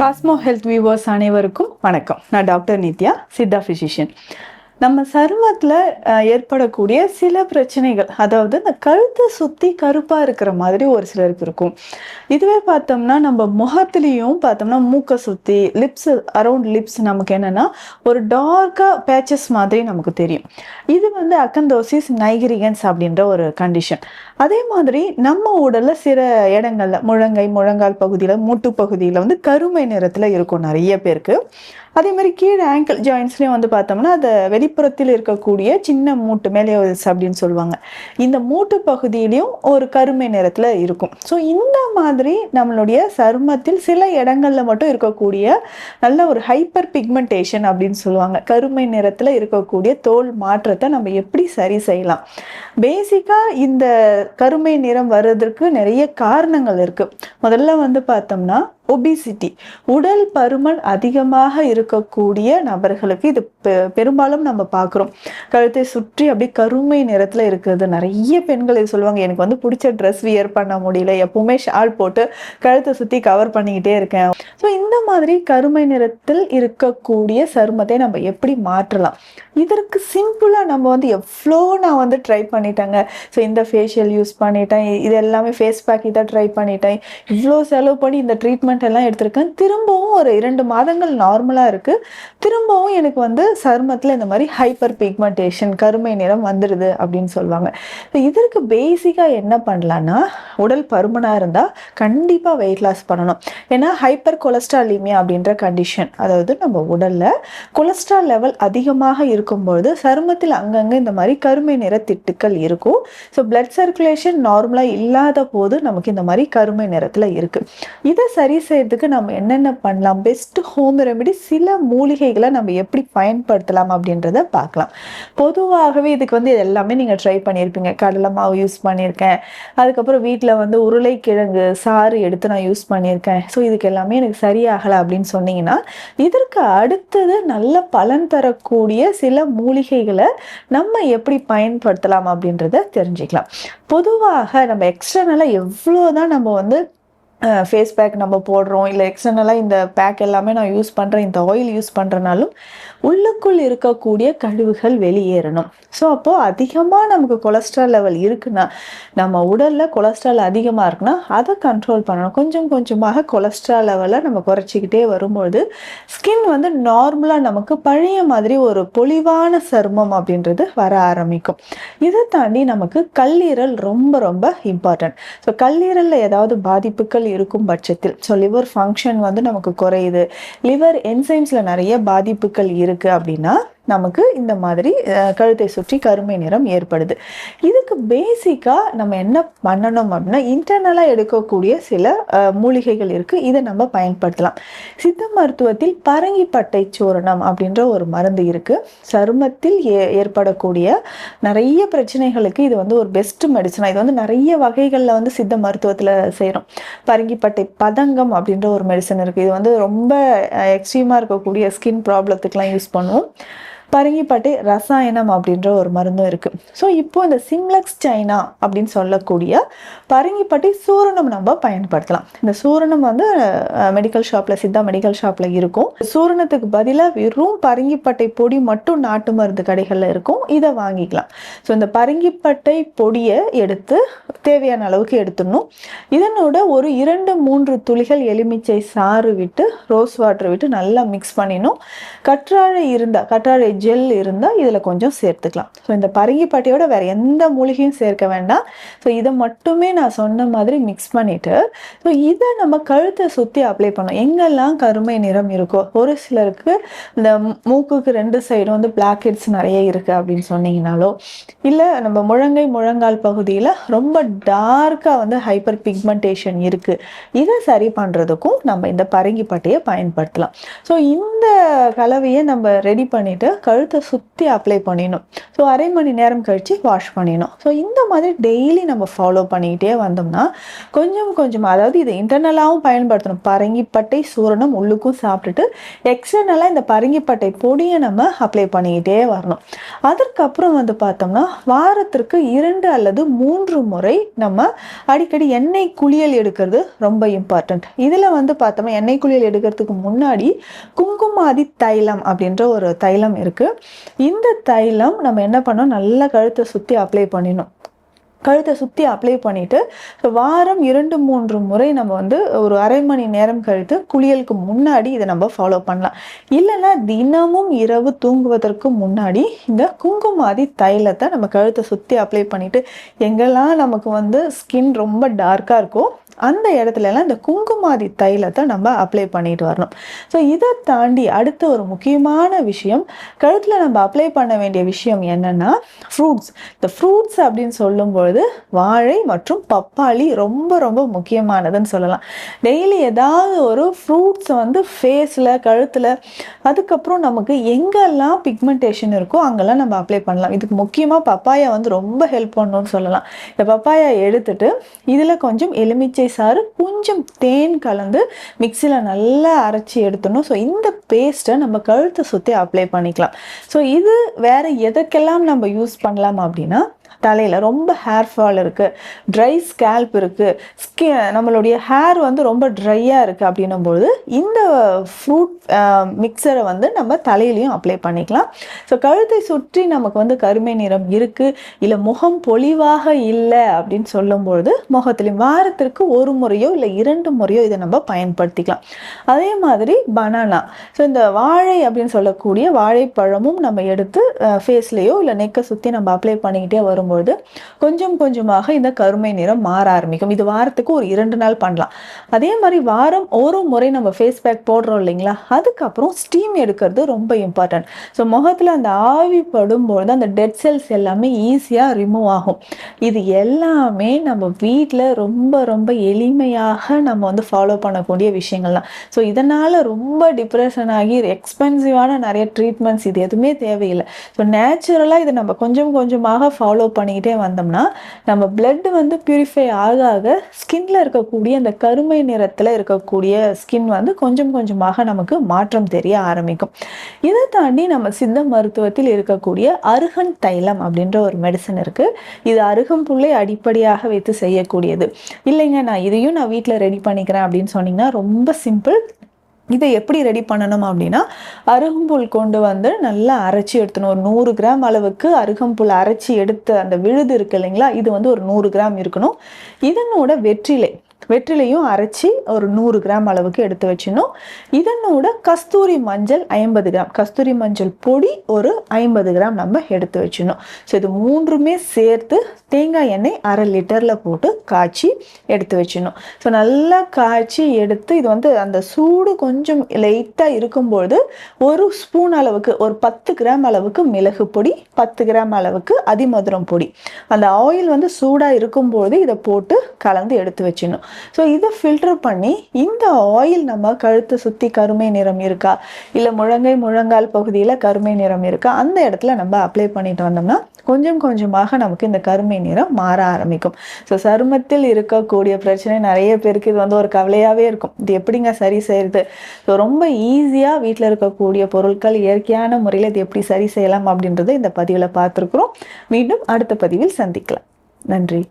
Cosmo health viewers அனைவருக்கும் வணக்கம். நான் டாக்டர் நித்யா, சித்தா ஃபிசிஷியன். நம்ம சருமத்தில் ஏற்படக்கூடிய சில பிரச்சனைகள், அதாவது இந்த கழுத்தை சுற்றி கருப்பாக இருக்கிற மாதிரி ஒரு சிலருக்கு இருக்கும். இதுவே பார்த்தோம்னா நம்ம முகத்துலேயும் பார்த்தோம்னா மூக்கை சுற்றி லிப்ஸ், அரவுண்ட் லிப்ஸ் நமக்கு என்னென்னா ஒரு டார்க்காக பேச்சஸ் மாதிரி நமக்கு தெரியும். இது வந்து அக்கந்தோசிஸ் நைகிரிகன்ஸ் அப்படின்ற ஒரு கண்டிஷன். அதே மாதிரி நம்ம உடலில் சில இடங்களில் முழங்கால் பகுதியில், மூட்டு பகுதியில் வந்து கருமை நிறத்தில் இருக்கும் நிறைய பேருக்கு. அதே மாதிரி கீழே ஆங்கிள் ஜாயின்ஸ்லேயும் வந்து பார்த்தோம்னா அதை வெளிப்புறத்தில் இருக்கக்கூடிய சின்ன மூட்டு மேலியோஸ் அப்படின்னு சொல்லுவாங்க. இந்த மூட்டு பகுதியிலையும் ஒரு கருமை நிறத்தில் இருக்கும். ஸோ இந்த மாதிரி நம்மளுடைய சருமத்தில் சில இடங்களில் மட்டும் இருக்கக்கூடிய நல்ல ஒரு ஹைப்பர் பிக்மெண்டேஷன் அப்படின்னு சொல்லுவாங்க, கருமை நிறத்தில் இருக்கக்கூடிய தோல் மாற்றத்தை நம்ம எப்படி சரி செய்யலாம்? பேசிக்காக இந்த கருமை நிறம் வர்றதுக்கு நிறைய காரணங்கள் இருக்குது. முதல்ல வந்து பார்த்தோம்னா ஒபிசிட்டி, உடல் பருமன் அதிகமாக இருக்கக்கூடிய நபர்களுக்கு இது பெரும்பாலும் நம்ம பார்க்குறோம். கழுத்தை சுற்றி அப்படியே கருமை நிறத்தில் இருக்கிறது. நிறைய பெண்கள் இது சொல்லுவாங்க, எனக்கு வந்து பிடிச்ச ட்ரெஸ் வியர் பண்ண முடியல, எப்பவுமே ஷால் போட்டு கழுத்தை சுற்றி கவர் பண்ணிக்கிட்டே இருக்கேன். ஸோ இந்த மாதிரி கருமை நிறத்தில் இருக்கக்கூடிய சருமத்தை நம்ம எப்படி மாற்றலாம்? இதற்கு சிம்பிளாக நம்ம வந்து நான் வந்து ட்ரை பண்ணிட்டேங்க. ஸோ இந்த ஃபேஷியல் யூஸ் பண்ணிட்டேன், இது எல்லாமே ஃபேஸ் பேக் இதை ட்ரை பண்ணிட்டேன், இவ்வளோ செலவு பண்ணி இந்த ட்ரீட்மெண்ட் எல்லாம் எடுத்திருக்கேன், திரும்பவும் ஒரு 2 மாதங்கள் நார்மலாக இருக்குது, திரும்பவும் எனக்கு வந்து சருமத்தில் இந்த மாதிரி ஹைப்பர் பிக்மெண்டேஷன் கருமை நிறம் வந்துடுது அப்படின்னு சொல்லுவாங்க. இதற்கு பேசிக்காக என்ன பண்ணலான்னா, உடல் பருமனாக இருந்தால் கண்டிப்பாக வெயிட் லாஸ் பண்ணணும். ஏன்னா ஹைப்பர் கொலஸ்ட்ராலிமியா அப்படின்ற கண்டிஷன், அதாவது நம்ம உடலில் கொலஸ்ட்ரால் லெவல் அதிகமாக இருக்கும்பொழுது சருமத்தில் அங்கங்கே இந்த மாதிரி கருமை நிற திட்டுக்கள் இருக்கும். ஸோ பிளட் சர்க்குலேஷன் நார்மலாக இல்லாத போது நமக்கு இந்த மாதிரி கருமை நிறத்தில் இருக்குது. இதை சரி செய்யறதுக்கு நம்ம என்னென்ன பண்ணலாம்? பெஸ்ட் ஹோம் ரெமெடி, சில மூலிகைகளை நம்ம எப்படி பயன்படுத்தலாம் அப்படின்றத பார்க்கலாம். பொதுவாகவே இதுக்கு வந்து எல்லாமே நீங்கள் ட்ரை பண்ணியிருப்பீங்க. கடலை மாவு யூஸ் பண்ணியிருக்கேன், அதுக்கப்புறம் வீட்டில் வந்து உருளைக்கிழங்கு சாறு எடுத்து நான் யூஸ் பண்ணியிருக்கேன், ஸோ இதுக்கு எல்லாமே எனக்கு சரியாகலை அப்படின்னு சொன்னீங்கன்னா, இதற்கு அடுத்தது நல்ல பலன் தரக்கூடிய சில மூலிகைகளை நம்ம எப்படி பயன்படுத்தலாம் அப்படின்றத தெரிஞ்சுக்கலாம். பொதுவாக நம்ம எக்ஸ்டர்னலாக எவ்வளோதான் நம்ம வந்து ஃபேஸ் பேக் நம்ம போடுறோம், இல்லை எக்ஸ்டர்னலாக இந்த பேக் எல்லாமே நான் யூஸ் பண்ணுறேன், இந்த ஆயில் யூஸ் பண்ணுறனாலும் உள்ளுக்குள் இருக்கக்கூடிய கழிவுகள் வெளியேறணும். ஸோ அப்போது அதிகமாக நமக்கு கொலஸ்ட்ரால் லெவல் இருக்குன்னா, நம்ம உடலில் கொலஸ்ட்ரால் அதிகமாக இருக்குன்னா அதை கண்ட்ரோல் பண்ணணும். கொஞ்சம் கொஞ்சமாக கொலஸ்ட்ரால் லெவலை நம்ம குறைச்சிக்கிட்டே வரும்பொழுது ஸ்கின் வந்து நார்மலாக நமக்கு பழைய மாதிரி ஒரு பொலிவான சருமம் அப்படின்றது வர ஆரம்பிக்கும். இதை தாண்டி நமக்கு கல்லீரல் ரொம்ப ரொம்ப இம்பார்ட்டன்ட். ஸோ கல்லீரலில் ஏதாவது பாதிப்புகள் இருக்கும் பட்சத்தில், ஸோ லிவர் ஃபங்க்ஷன் வந்து நமக்கு குறையுது, லிவர் என்சைம்ஸில் நிறைய பாதிப்புகள் இருக்குது அப்படின்னா நமக்கு இந்த மாதிரி கழுத்தை சுற்றி கருமை நிறம் ஏற்படுது. இதுக்கு பேசிக்காக நம்ம என்ன பண்ணணும் அப்படின்னா, இன்டர்னலாக எடுக்கக்கூடிய சில மூலிகைகள் இருக்குது, இதை நம்ம பயன்படுத்தலாம். சித்த மருத்துவத்தில் பரங்கிப்பட்டை சூரணம் அப்படின்ற ஒரு மருந்து இருக்குது. சருமத்தில் ஏற்படக்கூடிய நிறைய பிரச்சனைகளுக்கு இது வந்து ஒரு பெஸ்ட் மெடிசனாக, இது வந்து நிறைய வகைகளில் வந்து சித்த மருத்துவத்தில் செய்கிறோம். பரங்கிப்பட்டை பதங்கம் அப்படின்ற ஒரு மெடிசன் இருக்குது, இது வந்து ரொம்ப எக்ஸ்ட்ரீமாக இருக்கக்கூடிய ஸ்கின் ப்ராப்ளத்துக்கெலாம் யூஸ் பண்ணுவோம். பரங்கிப்பட்டை ரசாயனம் அப்படின்ற ஒரு மருந்தும் இருக்குது. ஸோ இப்போ இந்த சிம்லக்ஸ் சைனா அப்படின்னு சொல்லக்கூடிய பரங்கிப்பட்டை சூரணம் நம்ம பயன்படுத்தலாம். இந்த சூரணம் வந்து மெடிக்கல் ஷாப்பில், சித்தா மெடிக்கல் ஷாப்பில் இருக்கும். சூரணத்துக்கு பதிலாக வெறும் பரங்கிப்பட்டை பொடி மட்டும் நாட்டு மருந்து கடைகளில் இருக்கும், இதை வாங்கிக்கலாம். ஸோ இந்த பரங்கிப்பட்டை பொடியை எடுத்து தேவையான அளவுக்கு எடுத்துடணும். இதனோட ஒரு 2-3 துளிகள் எலுமிச்சை சாறு விட்டு, ரோஸ் வாட்டர் விட்டு நல்லா மிக்ஸ் பண்ணிடணும். கற்றாழை ஜெல் இருந்தால் இதில் கொஞ்சம் சேர்த்துக்கலாம். ஸோ இந்த பரங்கிப்பட்டையோட வேறு எந்த மூலிகையும் சேர்க்க வேண்டாம். ஸோ இதை மட்டுமே நான் சொன்ன மாதிரி மிக்ஸ் பண்ணிவிட்டு, ஸோ இதை நம்ம கழுத்தை சுற்றி அப்ளை பண்ணோம். எங்கெல்லாம் கருமை நிறம் இருக்கோ, ஒரு சிலருக்கு இந்த மூக்குக்கு 2 சைடும் வந்து பிளாக் ஹெட்ஸ் நிறைய இருக்குது அப்படின்னு சொன்னீங்கனாலோ, இல்லை நம்ம முழங்கால் பகுதியில் ரொம்ப டார்க்காக வந்து ஹைப்பர் பிக்மெண்டேஷன் இருக்குது, இதை சரி பண்ணுறதுக்கும் நம்ம இந்த பரங்கிப்பட்டையை பயன்படுத்தலாம். ஸோ இந்த கலவையை நம்ம ரெடி பண்ணிவிட்டு கழுத்தை சுற்றி அப்ளை பண்ணிடணும். ஸோ அரை மணி நேரம் கழித்து வாஷ் பண்ணிடணும். ஸோ இந்த மாதிரி டெய்லி நம்ம ஃபாலோ பண்ணிக்கிட்டே வந்தோம்னா கொஞ்சம் கொஞ்சமாக, அதாவது இது இன்டர்னலாகவும் பயன்படுத்தணும். பரங்கிப்பட்டை சூரணம் உள்ளுக்கும் சாப்பிட்டுட்டு எக்ஸ்டர்னலாக இந்த பரங்கிப்பட்டை பொடியை நம்ம அப்ளை பண்ணிக்கிட்டே வரணும். அதற்கப்புறம் வந்து பார்த்தோம்னா வாரத்திற்கு 2 அல்லது 3 முறை நம்ம அடிக்கடி எண்ணெய் குளியல் எடுக்கிறது ரொம்ப இம்பார்ட்டன்ட். இதில் வந்து பார்த்தோம்னா எண்ணெய் குளியல் எடுக்கிறதுக்கு முன்னாடி குங்குமாதி தைலம் அப்படின்ற ஒரு தைலம் இருக்குது. இந்த தைலம் நம்ம என்ன பண்ணோம், நல்லா கழுத்தை சுற்றி அப்ளை பண்ணிடணும். கழுத்தை சுற்றி அப்ளை பண்ணிவிட்டு வாரம் 2-3 முறை நம்ம வந்து ஒரு அரை மணி நேரம் கழித்து குளியலுக்கு முன்னாடி இதை நம்ம ஃபாலோ பண்ணலாம். இல்லைன்னா தினமும் இரவு தூங்குவதற்கு முன்னாடி இந்த குங்குமாதி தைலத்தை நம்ம கழுத்தை சுற்றி அப்ளை பண்ணிவிட்டு எங்கெல்லாம் நமக்கு வந்து ஸ்கின் ரொம்ப டார்க்காக இருக்கோ அந்த இடத்துலலாம் இந்த குங்குமாதி தைலத்தை நம்ம அப்ளை பண்ணிட்டு வரணும். ஸோ இதை தாண்டி அடுத்த ஒரு முக்கியமான விஷயம், கழுத்தில் நம்ம அப்ளை பண்ண வேண்டிய விஷயம் என்னென்னா ஃப்ரூட்ஸ். இந்த ஃப்ரூட்ஸ் அப்படின்னு சொல்லும்பொழுது வாழை மற்றும் பப்பாளி ரொம்ப ரொம்ப முக்கியமானதுன்னு சொல்லலாம். டெய்லி ஏதாவது ஒரு ஃப்ரூட்ஸை வந்து ஃபேஸில், கழுத்தில், அதுக்கப்புறம் நமக்கு எங்கெல்லாம் பிக்மெண்டேஷன் இருக்கோ அங்கெல்லாம் நம்ம அப்ளை பண்ணலாம். இதுக்கு முக்கியமாக பப்பாயா வந்து ரொம்ப ஹெல்ப் பண்ணணும்னு சொல்லலாம். இந்த பப்பாயா எடுத்துட்டு இதில் கொஞ்சம் எலுமிச்சை சாறு, கொஞ்சம் தேன் கலந்து மிக்சியில் நல்லா அரைச்சி எடுத்துடணும். ஸோ இந்த பேஸ்ட்டை நம்ம கழுத்தை சுற்றி அப்ளை பண்ணிக்கலாம். ஸோ இது வேறு எதற்கெல்லாம் நம்ம யூஸ் பண்ணலாம் அப்படின்னா, தலையில் ரொம்ப ஹேர் ஃபால் இருக்குது, ட்ரை ஸ்கேல்ப் இருக்குது, நம்மளுடைய ஹேர் வந்து ரொம்ப ட்ரையாக இருக்குது அப்படின்னும்போது இந்த ஃப்ரூட் மிக்சரை வந்து நம்ம தலையிலையும் அப்ளை பண்ணிக்கலாம். ஸோ கழுத்தை சுற்றி நமக்கு வந்து கருமை நிறம் இருக்குது, இல்லை முகம் பொலிவாக இல்லை அப்படின்னு சொல்லும்பொழுது முகத்துலையும் வாரத்திற்கு 1 முறையோ இல்லை 2 முறையோ இதை நம்ம பயன்படுத்திக்கலாம். அதே மாதிரி பனானா, ஸோ இந்த வாழை அப்படின்னு சொல்லக்கூடிய வாழைப்பழமும் நம்ம எடுத்து ஃபேஸ்லேயோ இல்லை நெக்கை சுற்றி நம்ம அப்ளை பண்ணிக்கிட்டே வரும்போது கொஞ்சம் கொஞ்சமாக இந்த கருமை நிறம் மாற ஆரம்பிக்கும். இது வாரத்துக்கு ஒரு 2 நாள் பண்ணலாம். அதே மாதிரி வாரம் 1 முறை நம்ம ஃபேஸ் பேக் போடுறோம் இல்லைங்களா, அதுக்கப்புறம் ஸ்டீம் எடுக்கிறது ரொம்ப இம்பார்ட்டன்ட். ஸோ முகத்தில் அந்த ஆவி படும்பொழுது அந்த டெட் செல்ஸ் எல்லாமே ஈஸியாக ரிமூவ் ஆகும். இது எல்லாமே நம்ம வீட்டில் ரொம்ப ரொம்ப எளிமையாக நம்ம வந்து ஃபாலோ பண்ணக்கூடிய விஷயங்கள் தான். ஸோ இதனால் ரொம்ப டிப்ரெஷன் ஆகி எக்ஸ்பென்சிவான நிறைய ட்ரீட்மெண்ட்ஸ் இது எதுவுமே தேவையில்லை. ஸோ நேச்சுரலாக இதை நம்ம கொஞ்சம் கொஞ்சமாக ஃபாலோ பண்ணிக்கிட்டே வந்தோம்னா நம்ம பிளட் வந்து பியூரிஃபை ஆக ஆக ஸ்கின்ல இருக்கக்கூடிய அந்த கருமை நிறத்தில் இருக்கக்கூடிய ஸ்கின் வந்து கொஞ்சம் கொஞ்சமாக நமக்கு மாற்றம் தெரிய ஆரம்பிக்கும். இதை தாண்டி நம்ம சித்த மருத்துவத்தில் இருக்கக்கூடிய அருகன் தைலம் அப்படின்ற ஒரு மெடிசன் இருக்குது. இது அருகம்புல்லை அடிப்படையாக வைத்து செய்யக்கூடியது. இல்லைங்க நான் இதையும் நான் வீட்டில் ரெடி பண்ணிக்கிறேன் அப்படின்னு சொன்னீங்கன்னா ரொம்ப சிம்பிள். இதை எப்படி ரெடி பண்ணணும் அப்படின்னா, அருகம்புல் கொண்டு வந்து நல்லா அரைச்சி எடுத்துணும். ஒரு 100 கிராம் அளவுக்கு அருகம்புல் அரைச்சி எடுத்து அந்த விழுது இருக்கு இல்லைங்களா, இது வந்து ஒரு 100 கிராம் இருக்கணும். இதனோட வெற்றிலையும் அரைச்சி ஒரு 100 கிராம் அளவுக்கு எடுத்து வச்சிடணும். இதனோட கஸ்தூரி மஞ்சள் 50 கிராம், கஸ்தூரி மஞ்சள் பொடி ஒரு 50 கிராம் நம்ம எடுத்து வச்சிடணும். ஸோ இது 3மே சேர்த்து தேங்காய் எண்ணெய் 1/2 லிட்டரில் போட்டு காய்ச்சி எடுத்து வச்சிடணும். ஸோ நல்லா காய்ச்சி எடுத்து இது வந்து அந்த சூடு கொஞ்சம் லைட்டாக இருக்கும்பொழுது ஒரு ஸ்பூன் அளவுக்கு, ஒரு 10 கிராம் அளவுக்கு மிளகு பொடி, 10 கிராம் அளவுக்கு அதிமதுரம் பொடி, அந்த ஆயில் வந்து சூடாக இருக்கும்பொழுது இதை போட்டு கலந்து எடுத்து வச்சிடணும். ஸோ இதை ஃபில்டர் பண்ணி இந்த ஆயில் நம்ம கழுத்தை சுற்றி கருமை நிறம் இருக்கா, இல்லை முழங்கால் பகுதியில் கருமை நிறம் இருக்கா, அந்த இடத்துல நம்ம அப்ளை பண்ணிட்டு வந்தோம்னா கொஞ்சம் கொஞ்சமாக நமக்கு இந்த கருமை நிறம் மாற ஆரம்பிக்கும். ஸோ சருமத்தில் இருக்கக்கூடிய பிரச்சனை நிறைய பேருக்கு இது வந்து ஒரு கவலையாகவே இருக்கும். இது எப்படிங்க சரி செய்யறது? ஸோ ரொம்ப ஈஸியாக வீட்டில் இருக்கக்கூடிய பொருட்கள் இயற்கையான முறையில் இது எப்படி சரி செய்யலாம் அப்படின்றத இந்த பதிவில் பார்த்துருக்குறோம். மீண்டும் அடுத்த பதிவில் சந்திக்கலாம். நன்றி.